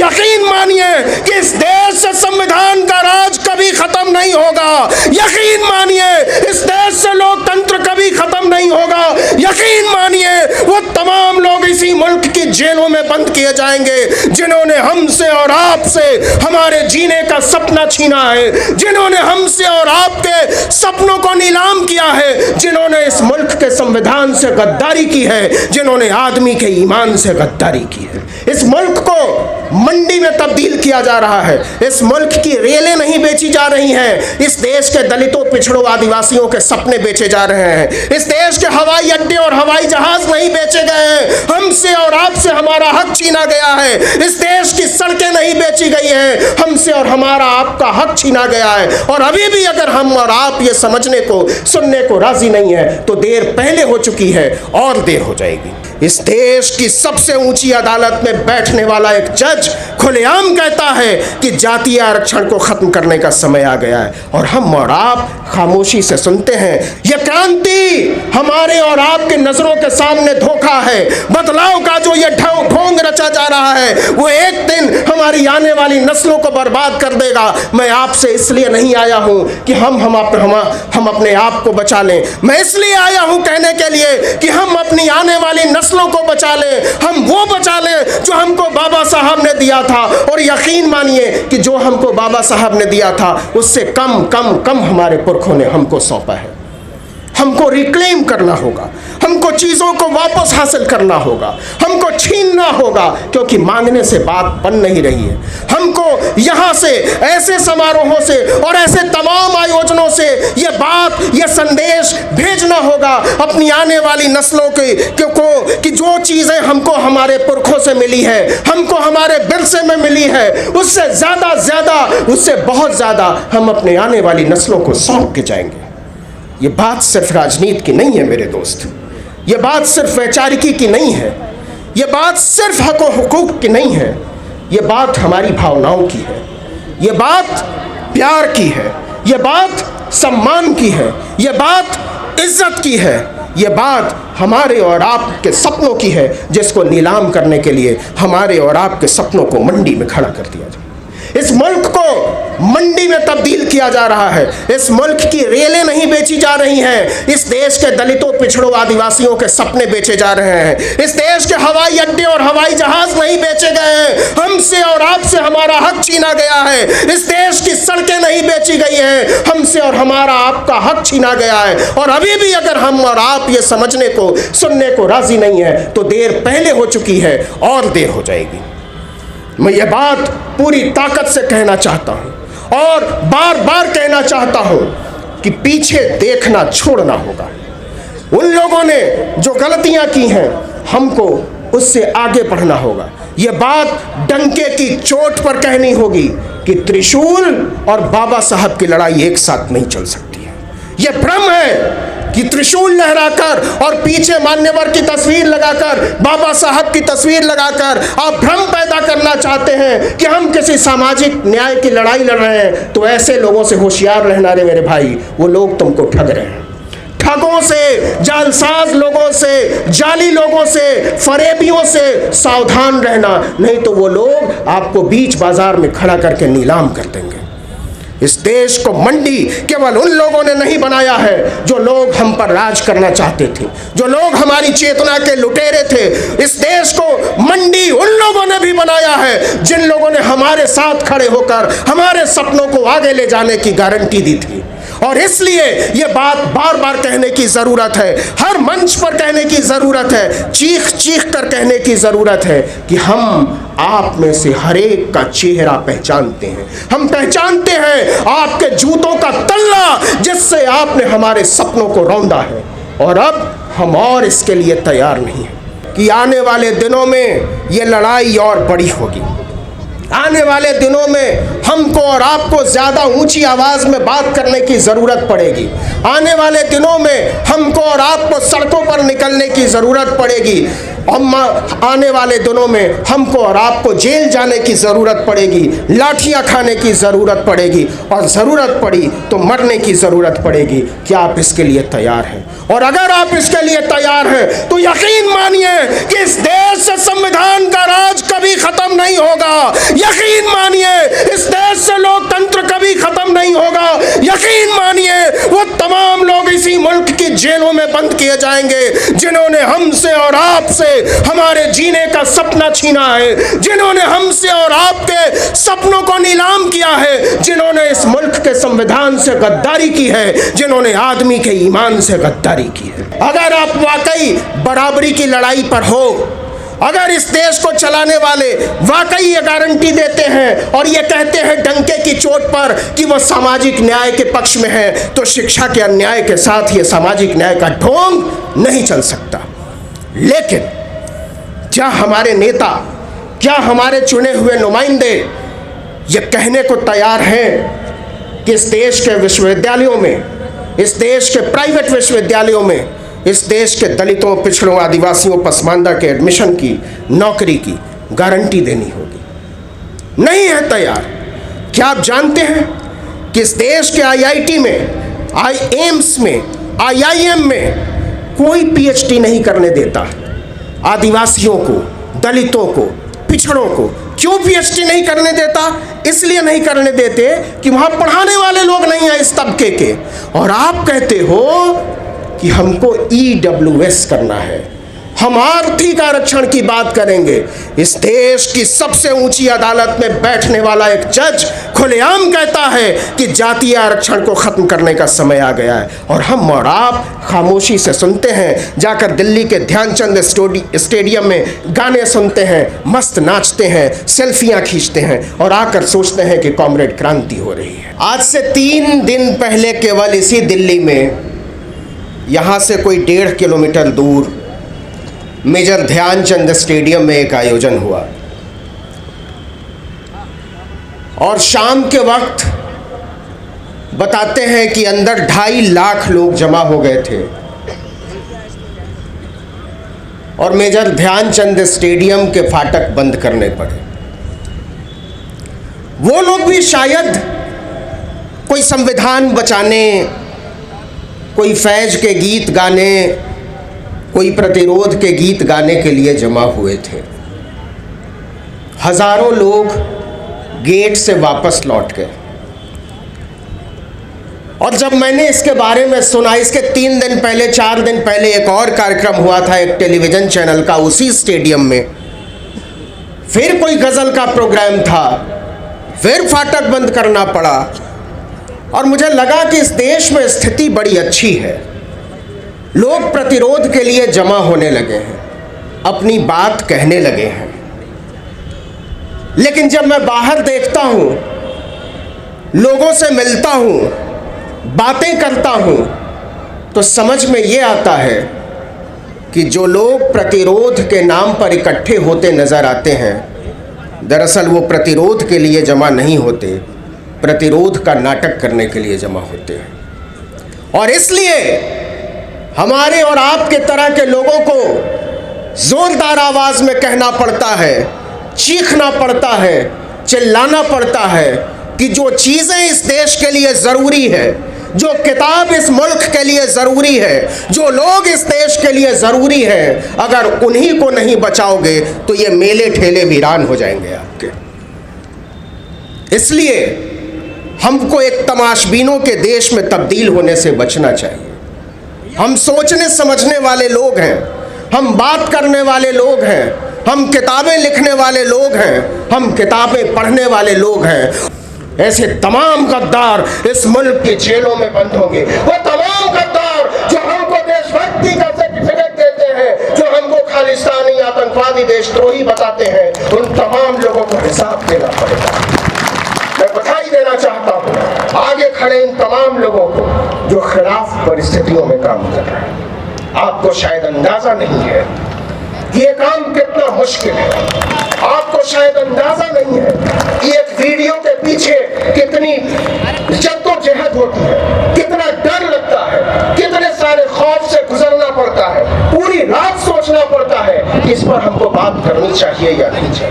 यकीन मानिए कि इस देश से संविधान का राज कभी खत्म नहीं होगा। यकीन मानिए इस देश से लोकतंत्र कभी खत्म नहीं होगा। यकीन मानिए वो तमाम लोग इसी मुल्क की जेलों में बंद किए जाएंगे जिन्होंने हमसे और आपसे हमारे जीने का सपना छीना है, जिन्होंने हमसे और आपके सपनों को नीलाम किया है, जिन्होंने इस मुल्क के संविधान से गद्दारी की है, जिन्होंने आदमी के ईमान से गद्दारी की है। इस मुल्क को मंडी में तब्दील किया जा रहा है। इस मुल्क की रेलें नहीं बेची जा रही हैं। इस देश के दलितों, पिछड़ों, आदिवासियों के सपने बेचे जा रहे हैं। इस देश के हवाई अड्डे और हवाई जहाज नहीं बेचे गए हैं। हमसे और आपसे हमारा हक छीना गया है। इस देश की सड़कें नहीं बेची गई हैं। हमसे और हमारा आपका हक छीना गया है। और अभी भी अगर हम और आप ये समझने को, सुनने को राजी नहीं है तो देर पहले हो चुकी है और देर हो जाएगी। इस देश की सबसे ऊंची अदालत में बैठने वाला एक जज खुलेआम कहता है कि जातीय आरक्षण को खत्म करने का समय आ गया है, और हम और आप खामोशी से सुनते हैं। यह क्रांति हमारे और आपके नजरों के सामने धोखा है। बदलाव का जो ये ढोंग रचा जा रहा है वो एक दिन हमारी आने वाली नस्लों को बर्बाद कर देगा। मैं आपसे इसलिए नहीं आया हूं कि हम अपने आप को बचा लें। मैं इसलिए आया हूं कहने के लिए कि हम अपनी आने वाली नस्लों को बचा लें। हम वो बचा लें जो हमको बाबा साहब ने दिया था। और यकीन मानिए कि जो हमको बाबा साहब ने दिया था उससे कम कम कम हमारे पुरखों ने हमको सौंपा है। हमको रिक्लेम करना होगा, हमको चीज़ों को वापस हासिल करना होगा, हमको छीनना होगा, क्योंकि मांगने से बात बन नहीं रही है। हमको यहाँ से, ऐसे समारोहों से और ऐसे तमाम आयोजनों से ये बात, ये संदेश भेजना होगा अपनी आने वाली नस्लों को कि जो चीज़ें हमको हमारे पुरखों से मिली है, हमको हमारे विरसे में मिली है, उससे ज़्यादा, उससे बहुत ज़्यादा हम अपने आने वाली नस्लों को सौंप के जाएंगे। ये बात सिर्फ राजनीति की नहीं है मेरे दोस्त, ये बात सिर्फ वैचारिकी की नहीं है, ये बात सिर्फ हक और हुकूक की नहीं है, ये बात हमारी भावनाओं की है, ये बात प्यार की है, ये बात सम्मान की है, ये बात इज्जत की है, ये बात हमारे और आपके सपनों की है, जिसको नीलाम करने के लिए हमारे और आपके सपनों को मंडी में खड़ा कर दिया जाए। इस मुल्क को मंडी में तब्दील किया जा रहा है। इस मुल्क की रेलें नहीं बेची जा रही हैं। इस देश के दलितों, पिछड़ों, आदिवासियों के सपने बेचे जा रहे हैं। इस देश के हवाई अड्डे और हवाई जहाज नहीं बेचे गए हैं। हमसे और आपसे हमारा हक छीना गया है। इस देश की सड़कें नहीं बेची गई हैं। हमसे और हमारा आपका हक छीना गया है। और अभी भी अगर हम और आप ये समझने को, सुनने को राजी नहीं है तो देर पहले हो चुकी है और देर हो जाएगी। मैं ये बात पूरी ताकत से कहना चाहता हूँ और बार बार कहना चाहता हूँ कि पीछे देखना छोड़ना होगा। उन लोगों ने जो गलतियाँ की हैं हमको उससे आगे बढ़ना होगा। ये बात डंके की चोट पर कहनी होगी कि त्रिशूल और बाबा साहब की लड़ाई एक साथ नहीं चल सकती है। ये भ्रम है कि त्रिशूल लहराकर और पीछे मान्यवर की तस्वीर लगाकर, बाबा साहब की तस्वीर लगाकर आप भ्रम पैदा करना चाहते हैं कि हम किसी सामाजिक न्याय की लड़ाई लड़ रहे हैं। तो ऐसे लोगों से होशियार रहना रे मेरे भाई, वो लोग तुमको ठग रहे हैं। ठगों से, जालसाज लोगों से, जाली लोगों से, फरेबियों से सावधान रहना, नहीं तो वो लोग आपको बीच बाजार में खड़ा करके नीलाम कर देंगे। इस देश को मंडी केवल उन लोगों ने नहीं बनाया है जो लोग हम पर राज करना चाहते थे, जो लोग हमारी चेतना के लुटेरे थे। इस देश को मंडी उन लोगों ने भी बनाया है जिन लोगों ने हमारे साथ खड़े होकर हमारे सपनों को आगे ले जाने की गारंटी दी थी। और इसलिए ये बात बार बार कहने की ज़रूरत है, हर मंच पर कहने की ज़रूरत है, चीख चीख कर कहने की ज़रूरत है कि हम आप में से हर एक का चेहरा पहचानते हैं। हम पहचानते हैं आपके जूतों का तल्ला जिससे आपने हमारे सपनों को रौंदा है। और अब हम और इसके लिए तैयार नहीं हैं कि आने वाले दिनों में ये लड़ाई और बड़ी होगी। आने वाले दिनों में हमको और आपको ज़्यादा ऊंची आवाज़ में बात करने की ज़रूरत पड़ेगी। आने वाले दिनों में हमको और आपको सड़कों पर निकलने की ज़रूरत पड़ेगी। आने वाले दिनों में हमको और आपको जेल जाने की ज़रूरत पड़ेगी, लाठियाँ खाने की ज़रूरत पड़ेगी और ज़रूरत पड़ी तो मरने की ज़रूरत पड़ेगी। क्या आप इसके लिए तैयार हैं? और अगर आप इसके लिए तैयार हैं तो यकीन मानिए कि इस देश से संविधान का राज कभी ख़त्म नहीं होगा। यकीन मानिए इस देश से लोकतंत्र कभी खत्म नहीं होगा। यकीन मानिए वो तमाम लोग इसी मुल्क की जेलों में बंद किए जाएंगे जिन्होंने हमसे और आपसे हमारे जीने का सपना छीना है, जिन्होंने हमसे और आपके सपनों को नीलाम किया है, जिन्होंने इस मुल्क के संविधान से गद्दारी की है, जिन्होंने आदमी के ईमान से गद्दारी की है। अगर आप वाकई बराबरी की लड़ाई पर हो, अगर इस देश को चलाने वाले वाकई ये गारंटी देते हैं और ये कहते हैं डंके की चोट पर कि वो सामाजिक न्याय के पक्ष में है, तो शिक्षा के अन्याय के साथ ये सामाजिक न्याय का ढोंग नहीं चल सकता। लेकिन क्या हमारे नेता, क्या हमारे चुने हुए नुमाइंदे ये कहने को तैयार हैं कि इस देश के विश्वविद्यालयों में, इस देश के प्राइवेट विश्वविद्यालयों में इस देश के दलितों, पिछड़ों, आदिवासियों, पसमानदा के एडमिशन की, नौकरी की गारंटी देनी होगी? नहीं है तैयार। क्या आप जानते हैं कि इस देश के आईआईटी में, एम्स में, आईआईएम में कोई पीएचडी नहीं करने देता आदिवासियों को, दलितों को, पिछड़ों को? क्यों पीएचडी नहीं करने देता? इसलिए नहीं करने देते कि वहां पढ़ाने वाले लोग नहीं हैं इस तबके के। और आप कहते हो कि हमको ईडब्ल्यूएस करना है, हम आर्थिक आरक्षण की बात करेंगे। इस देश की सबसे ऊंची अदालत में बैठने वाला एक जज खुलेआम कहता है कि जातीय आरक्षण को खत्म करने का समय आ गया है, और हम और आप खामोशी से सुनते हैं। जाकर दिल्ली के ध्यानचंद स्टेडियम में गाने सुनते हैं, मस्त नाचते हैं, सेल्फियां खींचते हैं और आकर सोचते हैं कि कॉमरेड क्रांति हो रही है। आज से 3 दिन पहले केवल इसी दिल्ली में, यहाँ से कोई 1.5 किलोमीटर दूर मेजर ध्यानचंद स्टेडियम में एक आयोजन हुआ और शाम के वक्त बताते हैं कि अंदर 2.5 लाख लोग जमा हो गए थे और मेजर ध्यानचंद स्टेडियम के फाटक बंद करने पड़े। वो लोग भी शायद कोई संविधान बचाने, कोई फैज के गीत गाने, कोई प्रतिरोध के गीत गाने के लिए जमा हुए थे। हजारों लोग गेट से वापस लौट गए। और जब मैंने इसके बारे में सुना, इसके 3 दिन पहले, 4 दिन पहले एक और कार्यक्रम हुआ था एक टेलीविजन चैनल का उसी स्टेडियम में, फिर कोई गजल का प्रोग्राम था, फिर फाटक बंद करना पड़ा। और मुझे लगा कि इस देश में स्थिति बड़ी अच्छी है, लोग प्रतिरोध के लिए जमा होने लगे हैं, अपनी बात कहने लगे हैं। लेकिन जब मैं बाहर देखता हूं, लोगों से मिलता हूं, बातें करता हूं, तो समझ में ये आता है कि जो लोग प्रतिरोध के नाम पर इकट्ठे होते नजर आते हैं, दरअसल वो प्रतिरोध के लिए जमा नहीं होते, प्रतिरोध का नाटक करने के लिए जमा होते हैं। और इसलिए हमारे और आपके तरह के लोगों को जोरदार आवाज में कहना पड़ता है, चीखना पड़ता है, चिल्लाना पड़ता है कि जो चीजें इस देश के लिए जरूरी है, जो किताब इस मुल्क के लिए जरूरी है, जो लोग इस देश के लिए जरूरी है, अगर उन्हीं को नहीं बचाओगे तो ये मेले ठेले वीरान हो जाएंगे आपके। इसलिए हमको एक तमाशबीनों के देश में तब्दील होने से बचना चाहिए। हम सोचने समझने वाले लोग हैं, हम बात करने वाले लोग हैं, हम किताबें लिखने वाले लोग हैं, हम किताबें पढ़ने वाले लोग हैं। ऐसे तमाम गद्दार इस मुल्क की जेलों में बंद होंगे। वो तमाम गद्दार जो हमको देशभक्ति का सर्टिफिकेट देते हैं, जो हमको खालिस्तानी, आतंकवादी, देशद्रोही बताते हैं, उन तमाम लोगों को हिसाब देना पड़ेगा। मैं बधाई देना चाहता हूं आगे खड़े इन तमाम लोगों को जो खिलाफ परिस्थितियों में काम कर रहे हैं। आपको शायद अंदाजा नहीं है ये काम कितना मुश्किल है, आपको शायद अंदाजा नहीं है कि एक वीडियो के पीछे कितनी जद्दोजहद होती है, कितना डर लगता है, कितने सारे खौफ से गुजरना पड़ता है, पूरी रात सोचना पड़ता है कि इस पर हमको बात करनी चाहिए या नहीं चाहिए।